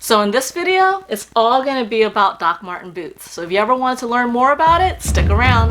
So in this video, it's all gonna be about Doc Marten boots. So if you ever wanted to learn more about it, stick around.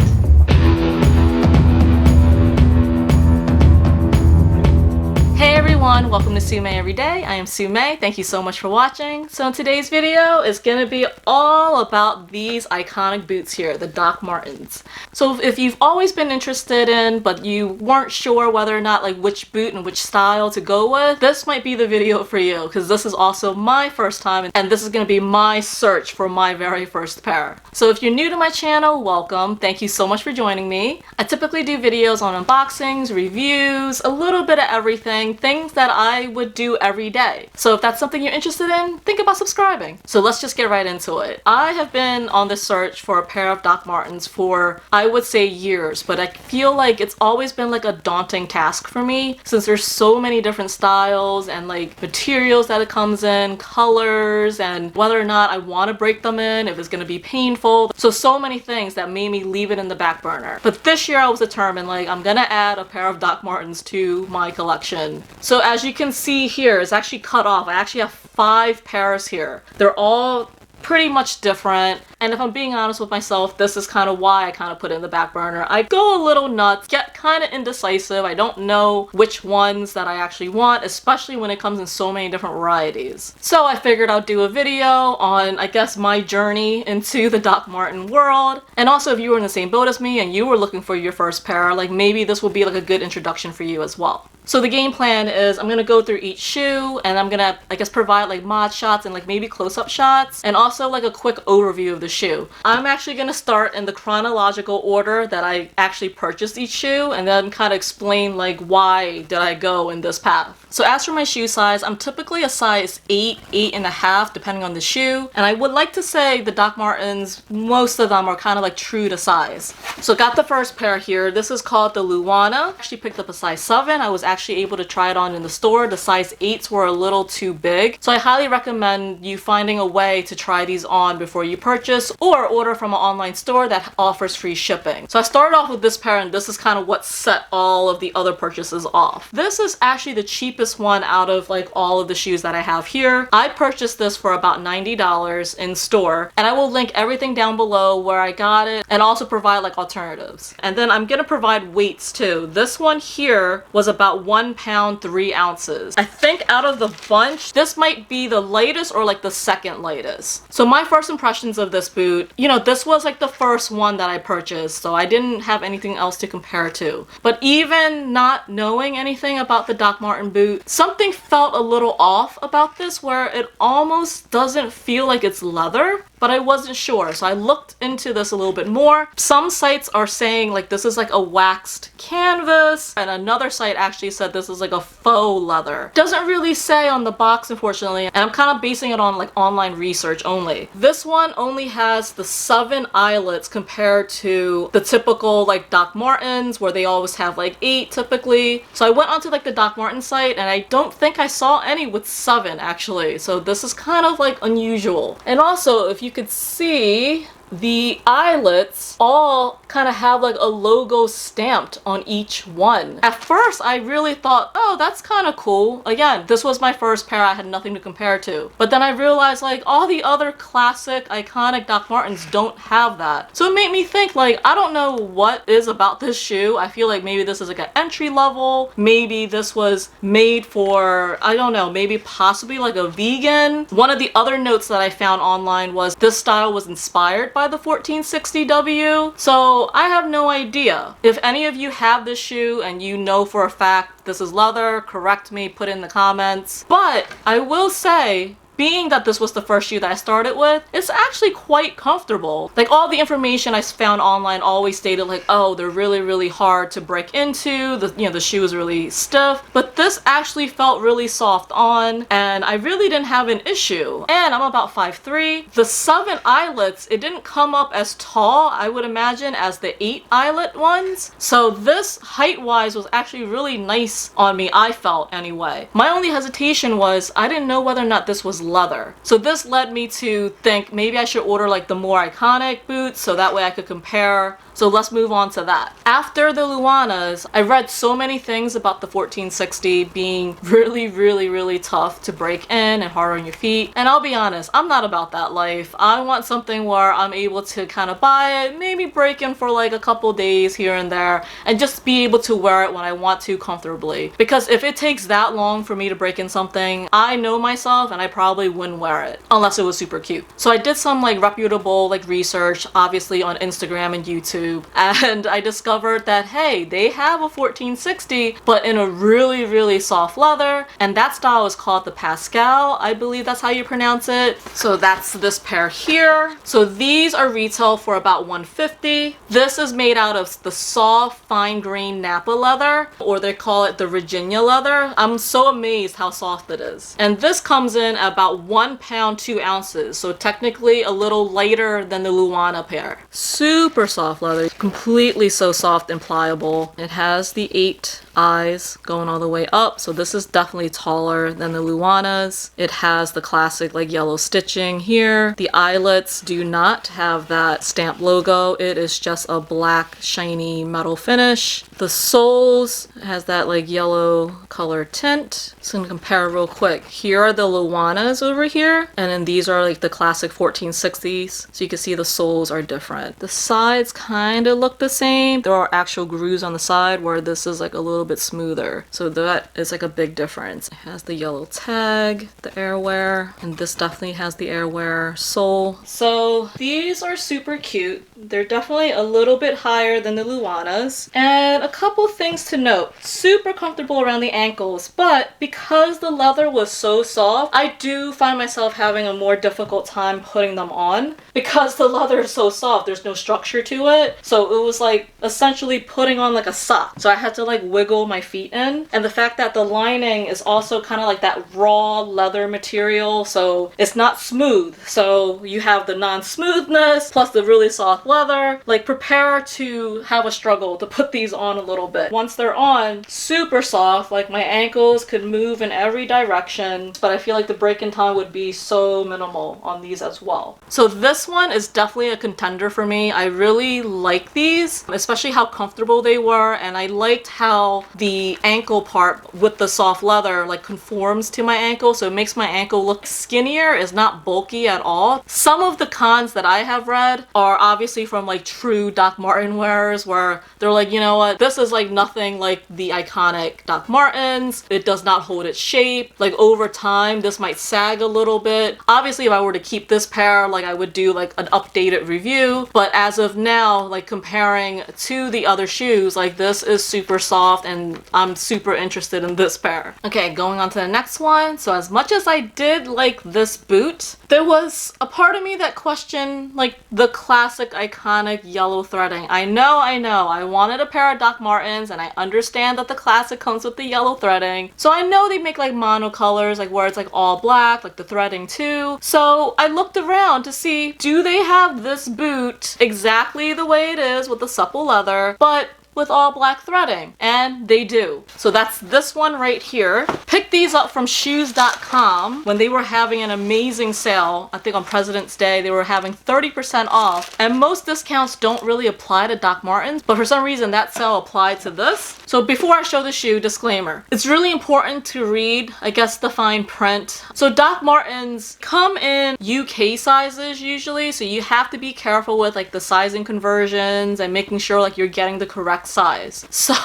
Hey everyone, welcome to Sue Mae Everyday. I am Sue Mae. Thank you so much for watching. So in today's video, it's gonna be all about these iconic boots here, the Doc Martens. So if you've always been interested in, but you weren't sure whether or not like which boot and which style to go with, this might be the video for you, because this is also my first time and this is gonna be my search for my very first pair. So if you're new to my channel, welcome. Thank you so much for joining me. I typically do videos on unboxings, reviews, a little bit of everything, things that I would do every day. So if that's something you're interested in, think about subscribing. So let's just get right into it. I have been on this search for a pair of Doc Martens for, I would say, years, but I feel like it's always been like a daunting task for me since there's so many different styles and like materials that it comes in, colors, and whether or not I want to break them in, if it's going to be painful. So many things that made me leave it in the back burner. But this year I was determined, like, I'm gonna add a pair of Doc Martens to my collection. So as you can see here, it's actually cut off. I actually have 5 pairs here. They're all pretty much different, and if I'm being honest with myself, this is kind of why I kind of put it in the back burner. I go a little nuts, get kind of indecisive. I don't know which ones that I actually want, especially when it comes in so many different varieties. So I figured I'd do a video on, I guess, my journey into the Doc Marten world, and also if you were in the same boat as me and you were looking for your first pair, like maybe this will be like a good introduction for you as well. So the game plan is I'm gonna go through each shoe and I'm gonna, I guess, provide like mod shots and like maybe close-up shots and also like a quick overview of the shoe. I'm actually gonna start in the chronological order that I actually purchased each shoe and then kind of explain like why did I go in this path. So as for my shoe size, I'm typically a size 8, 8.5 depending on the shoe, and I would like to say the Doc Martens, most of them are kind of like true to size. So got the first pair here. This is called the Luana. I actually picked up a size 7. I was actually able to try it on in the store. The size 8s were a little too big, so I highly recommend you finding a way to try these on before you purchase or order from an online store that offers free shipping. So I started off with this pair and this is kind of what set all of the other purchases off. This is actually the cheapest one out of like all of the shoes that I have here. I purchased this for about $90 in store, and I will link everything down below where I got it and also provide like alternatives. And then I'm gonna provide weights too. This one here was about 1 pound 3 ounces. I think out of the bunch, this might be the lightest or like the second lightest. So my first impressions of this boot, you know, this was like the first one that I purchased, so I didn't have anything else to compare to. But even not knowing anything about the Doc Marten boot, something felt a little off about this where it almost doesn't feel like it's leather, but I wasn't sure, so I looked into this a little bit more. Some sites are saying like this is like a waxed canvas, and another site actually said this is like a faux leather. Doesn't really say on the box, unfortunately, and I'm kind of basing it on like online research only. This one only has the 7 eyelets compared to the typical like Doc Martens where they always have like 8 typically. So I went onto like the Doc Marten site and I don't think I saw any with 7 actually, so this is kind of like unusual. And also, if you could see, the eyelets all kind of have like a logo stamped on each one. At first, I really thought, oh, that's kind of cool. Again, this was my first pair. I had nothing to compare to. But then I realized like all the other classic, iconic Doc Martens don't have that. So it made me think like, I don't know what is about this shoe. I feel like maybe this is like an entry level. Maybe this was made for, I don't know, maybe possibly like a vegan. One of the other notes that I found online was this style was inspired by the 1460W. So I have no idea. If any of you have this shoe and you know for a fact this is leather, correct me, put in the comments. But I will say, being that this was the first shoe that I started with, it's actually quite comfortable. Like all the information I found online always stated like, oh, they're really, really hard to break into. The shoe is really stiff, but this actually felt really soft on and I really didn't have an issue. And I'm about 5'3". The 7 eyelets, it didn't come up as tall, I would imagine, as the 8 eyelet ones. So this height-wise was actually really nice on me, I felt anyway. My only hesitation was I didn't know whether or not this was leather. So this led me to think maybe I should order like the more iconic boots so that way I could compare. So let's move on to that. After the Luanas, I read so many things about the 1460 being really tough to break in and hard on your feet. And I'll be honest, I'm not about that life. I want something where I'm able to kind of buy it, maybe break in for like a couple days here and there, and just be able to wear it when I want to comfortably. Because if it takes that long for me to break in something, I know myself and I probably wouldn't wear it unless it was super cute. So I did some like reputable like research, obviously on Instagram and YouTube, and I discovered that hey, they have a 1460 but in a really soft leather, and that style is called the Pascal. I believe that's how you pronounce it. So that's this pair here. So these are retail for about $150. This is made out of the soft fine grain Napa leather, or they call it the Virginia leather. I'm so amazed how soft it is. And this comes in about 1 pound 2 ounces, so technically a little lighter than the Luana pair. Super soft leather, completely so soft and pliable. It has the 8 eyes going all the way up, so this is definitely taller than the Luanas. It has the classic like yellow stitching here. The eyelets do not have that stamp logo. It is just a black shiny metal finish. The soles has that like yellow color tint. So I'm gonna compare real quick. Here are the Luanas over here, and then these are like the classic 1460s. So you can see the soles are different. The sides kind of look the same. There are actual grooves on the side where this is like a little bit smoother. So that is like a big difference. It has the yellow tag, the airwear, and this definitely has the airwear sole. So these are super cute. They're definitely a little bit higher than the Luanas. And a couple things to note. Super comfortable around the ankles, but because the leather was so soft, I do find myself having a more difficult time putting them on because the leather is so soft. There's no structure to it. So it was like essentially putting on like a sock. So I had to like wiggle my feet in. And the fact that the lining is also kind of like that raw leather material, so it's not smooth. So you have the non-smoothness plus the really soft leather. Like prepare to have a struggle to put these on a little bit. Once they're on, super soft, like my ankles could move in every direction, but I feel like the break-in time would be so minimal on these as well. So this one is definitely a contender for me. I really like these, especially how comfortable they were, and I liked how the ankle part with the soft leather like conforms to my ankle, so it makes my ankle look skinnier. It's not bulky at all. Some of the cons that I have read are obviously from like true Doc Marten wearers where they're like, you know what, this is like nothing like the iconic Doc Martens. It does not hold its shape. Like over time this might sag a little bit. Obviously if I were to keep this pair, like I would do like an updated review, but as of now, like comparing to the other shoes, like this is super soft and I'm super interested in this pair. Okay, going on to the next one. So as much as I did like this boot, there was a part of me that questioned like the classic iconic yellow threading. I know, I wanted a pair of Doc Martens and I understand that the classic comes with the yellow threading. So I know they make like monocolors, like where it's like all black, like the threading too. So I looked around to see, do they have this boot exactly the way it is with the supple leather, but with all black threading? And they do. So that's this one right here. Picked these up from shoes.com when they were having an amazing sale. I think on President's Day they were having 30% off, and most discounts don't really apply to Doc Martens, but for some reason that sale applied to this. So before I show the shoe, disclaimer, it's really important to read, I guess, the fine print. So Doc Martens come in UK sizes usually, so you have to be careful with like the sizing conversions and making sure like you're getting the correct size. So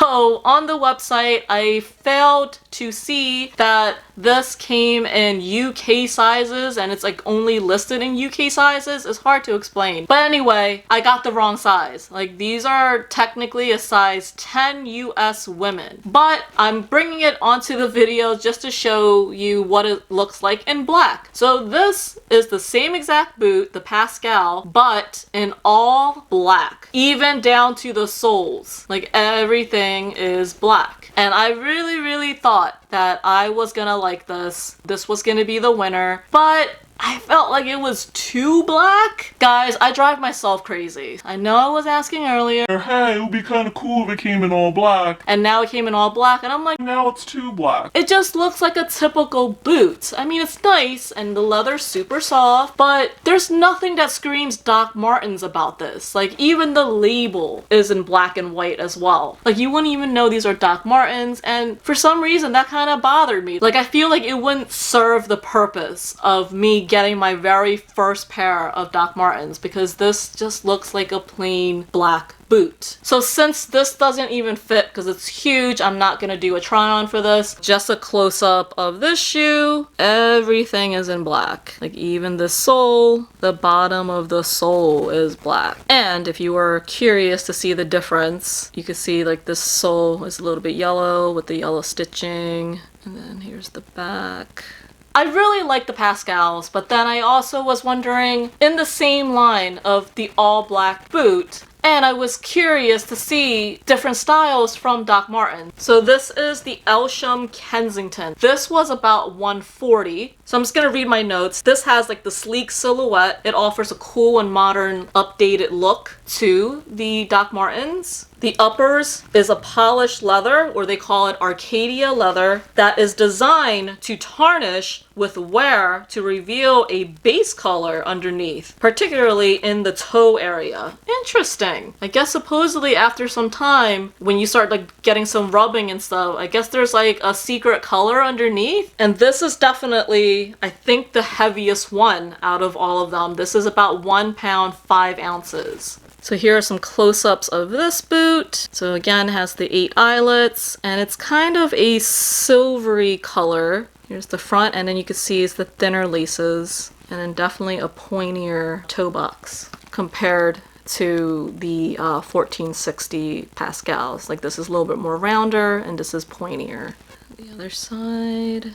on the website I failed to see that this came in UK sizes and it's like only listed in UK sizes. It's hard to explain, but anyway, I got the wrong size. Like these are technically a size 10 US women, but I'm bringing it onto the video just to show you what it looks like in black. So this is the same exact boot, the Pascal, but in all black, even down to the soles. Like everything is black. And I really thought that I was gonna like this. This was gonna be the winner, but I felt like it was too black. Guys, I drive myself crazy. I know I was asking earlier, hey, it would be kind of cool if it came in all black. And now it came in all black, and I'm like, now it's too black. It just looks like a typical boot. I mean, it's nice, and the leather's super soft, but there's nothing that screams Doc Martens about this. Like, even the label is in black and white as well. Like, you wouldn't even know these are Doc Martens, and for some reason, that kind of bothered me. Like, I feel like it wouldn't serve the purpose of me getting my very first pair of Doc Martens, because this just looks like a plain black boot. So since this doesn't even fit because it's huge, I'm not gonna do a try on for this. Just a close-up of this shoe. Everything is in black. Like even the sole, the bottom of the sole is black. And if you were curious to see the difference, you can see like this sole is a little bit yellow with the yellow stitching. And then here's the back. I really like the Pascals, but then I also was wondering, in the same line of the all black boot, and I was curious to see different styles from Doc Martens. So this is the Elsham Kensington. This was about $140. So I'm just gonna read my notes. This has like the sleek silhouette. It offers a cool and modern updated look to the Doc Martens. The uppers is a polished leather, or they call it Arcadia leather, that is designed to tarnish with wear to reveal a base color underneath, particularly in the toe area. Interesting. I guess supposedly after some time, when you start like getting some rubbing and stuff, I guess there's like a secret color underneath. And this is definitely, I think, the heaviest one out of all of them. This is about 1 pound 5 ounces. So here are some close-ups of this boot. So again, it has the 8 eyelets, and it's kind of a silvery color. Here's the front, and then you can see it's the thinner laces, and then definitely a pointier toe box compared to the 1460 Pascals. Like this is a little bit more rounder, and this is pointier. The other side, and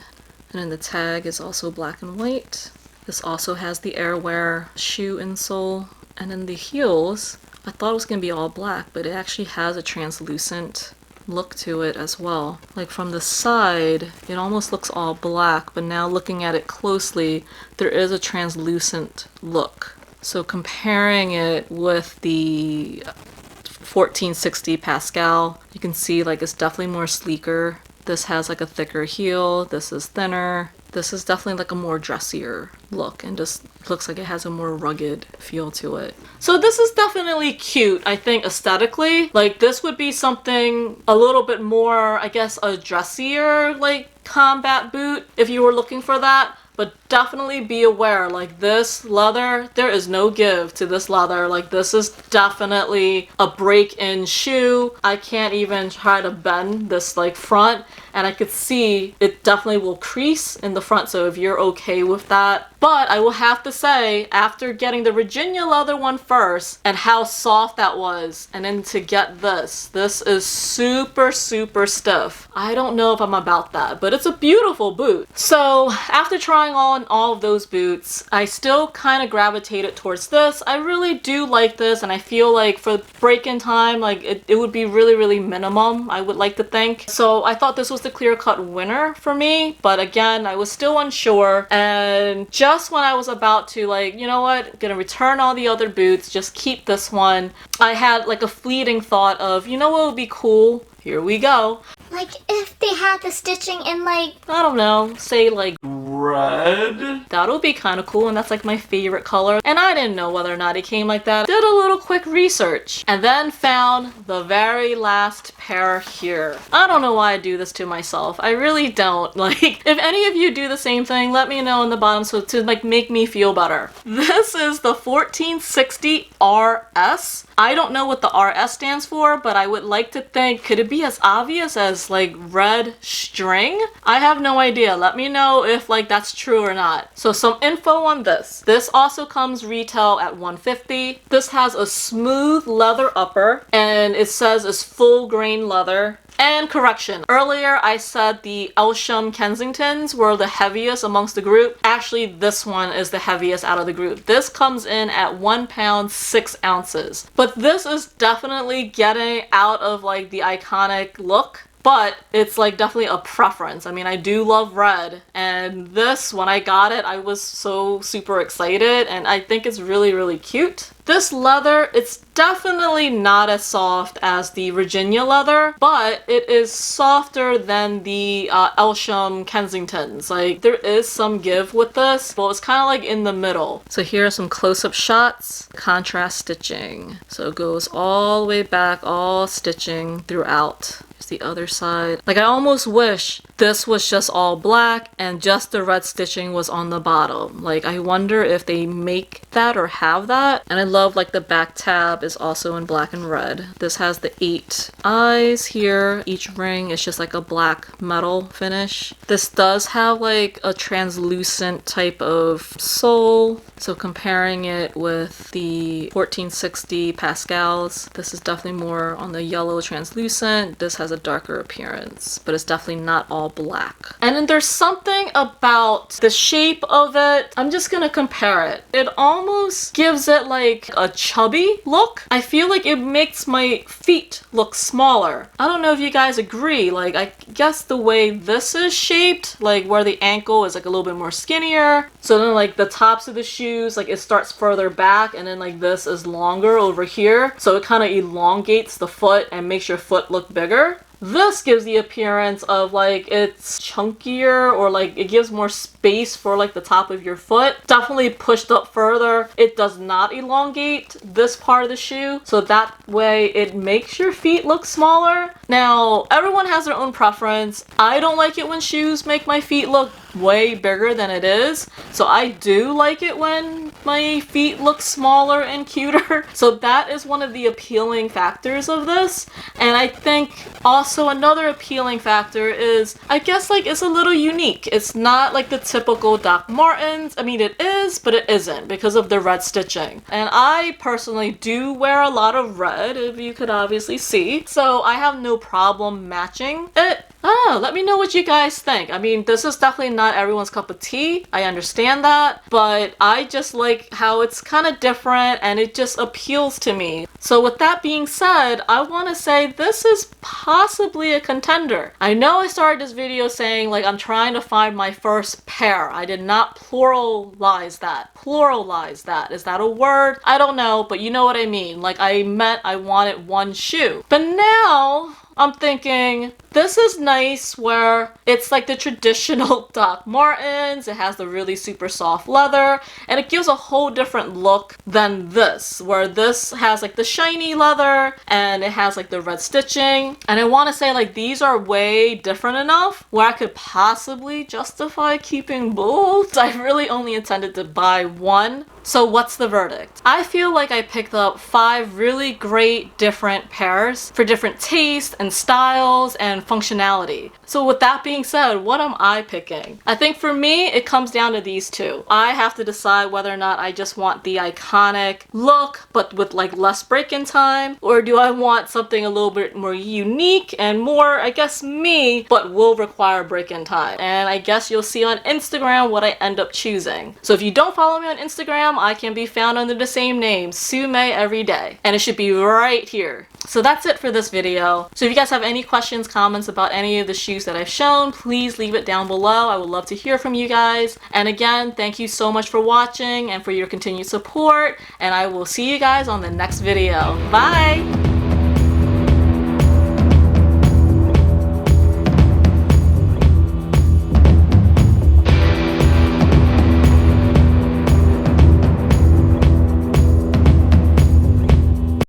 then the tag is also black and white. This also has the Airwear shoe insole. And then the heels, I thought it was going to be all black, but it actually has a translucent look to it as well. Like from the side, it almost looks all black, but now looking at it closely, there is a translucent look. So comparing it with the 1460 Pascal, you can see like it's definitely more sleeker. This has like a thicker heel, this is thinner. This is definitely like a more dressier look and just looks like it has a more rugged feel to it. So this is definitely cute, I think, aesthetically. Like this would be something a little bit more, I guess, a dressier like combat boot if you were looking for that. But definitely be aware, like this leather, there is no give to this leather. Like this is definitely a break-in shoe. I can't even try to bend this like front, and I could see it definitely will crease in the front, so if you're okay with that. But I will have to say, after getting the Virginia leather one first and how soft that was, and then to get this is super, super stiff. I don't know if I'm about that, but it's a beautiful boot. So after trying on all of those boots, I still kind of gravitated towards this. I really do like this, and I feel like for break-in time, like it would be really, really minimum, I would like to think. So I thought this was the clear-cut winner for me, but again, I was still unsure, and just when I was about to like, you know what, gonna return all the other boots, just keep this one, I had like a fleeting thought of, you know what would be cool? Here we go. Like if they had the stitching in like, I don't know, say like red? That would be kind of cool, and that's like my favorite color. And I didn't know whether or not it came like that. Did a little quick research and then found the very last pair here. I don't know why I do this to myself. I really don't. Like, if any of you do the same thing, let me know in the bottom so to like make me feel better. This is the 1460 RS. I don't know what the RS stands for, but I would like to think, could it be as obvious as like red string? I have no idea. Let me know if like that's true or not. So some info on this. This also comes retail at $150. This has a smooth leather upper, and it says it's full grain leather. And correction, earlier I said the Elsham Kensingtons were the heaviest amongst the group. Actually, this one is the heaviest out of the group. This comes in at 1 pound 6 ounces. But this is definitely getting out of like the iconic look. but it's like definitely a preference. I mean, I do love red, and this, when I got it, I was so super excited, and I think it's really, really cute. This leather, it's definitely not as soft as the Virginia leather, but it is softer than the Elsham Kensingtons. Like, there is some give with this, but it's kind of like in the middle. So here are some close-up shots. Contrast stitching. So it goes all the way back, all stitching throughout. Here's the other side. Like, I almost wish this was just all black and just the red stitching was on the bottom. Like, I wonder if they make that or have that. And I love like the back tab is also in black and red. This has the 8 eyes here. Each ring is just like a black metal finish. This does have like a translucent type of sole. So comparing it with the 1460 Pascals, this is definitely more on the yellow translucent. This has a darker appearance, but it's definitely not all black. And then there's something about the shape of it. I'm just gonna compare it. It almost gives it like a chubby look. I feel like it makes my feet look smaller. I don't know if you guys agree. Like, I guess the way this is shaped, like where the ankle is like a little bit more skinnier. So then like the tops of the shoes, like it starts further back, and then like this is longer over here. So it kind of elongates the foot and makes your foot look bigger. This gives the appearance of like it's chunkier, or like it gives more space for like the top of your foot. Definitely pushed up further. It does not elongate this part of the shoe, so that way it makes your feet look smaller. Now, everyone has their own preference. I don't like it when shoes make my feet look way bigger than it is, so I do like it when my feet look smaller and cuter. So that is one of the appealing factors of this. And I think also another appealing factor is, I guess, like it's a little unique. It's not like the typical Doc Martens. I mean, it is, but it isn't because of the red stitching. And I personally do wear a lot of red, if you could obviously see, so I have no problem matching it. Oh, let me know what you guys think. I mean, this is definitely not everyone's cup of tea. I understand that, but I just like how it's kind of different and it just appeals to me. So with that being said, I want to say this is possibly a contender. I know I started this video saying like I'm trying to find my first pair. I did not pluralize that. Pluralize that. Is that a word? I don't know, but you know what I mean. Like, I meant I wanted one shoe. But now I'm thinking, this is nice where it's like the traditional Doc Martens. It has the really super soft leather, and it gives a whole different look than this, where this has like the shiny leather and it has like the red stitching. And I want to say like these are way different enough where I could possibly justify keeping both. I really only intended to buy one. So what's the verdict? I feel like I picked up 5 really great different pairs for different tastes and styles and functionality. So with that being said, what am I picking? I think for me, it comes down to these two. I have to decide whether or not I just want the iconic look, but with like less break-in time, or do I want something a little bit more unique and more, I guess, me, but will require break-in time. And I guess you'll see on Instagram what I end up choosing. So if you don't follow me on Instagram, I can be found under the same name, Sue Mae Everyday, and it should be right here. So that's it for this video. So if you guys have any questions, comments about any of the shoes that I've shown, please leave it down below. I would love to hear from you guys. And again, thank you so much for watching and for your continued support, and I will see you guys on the next video. Bye!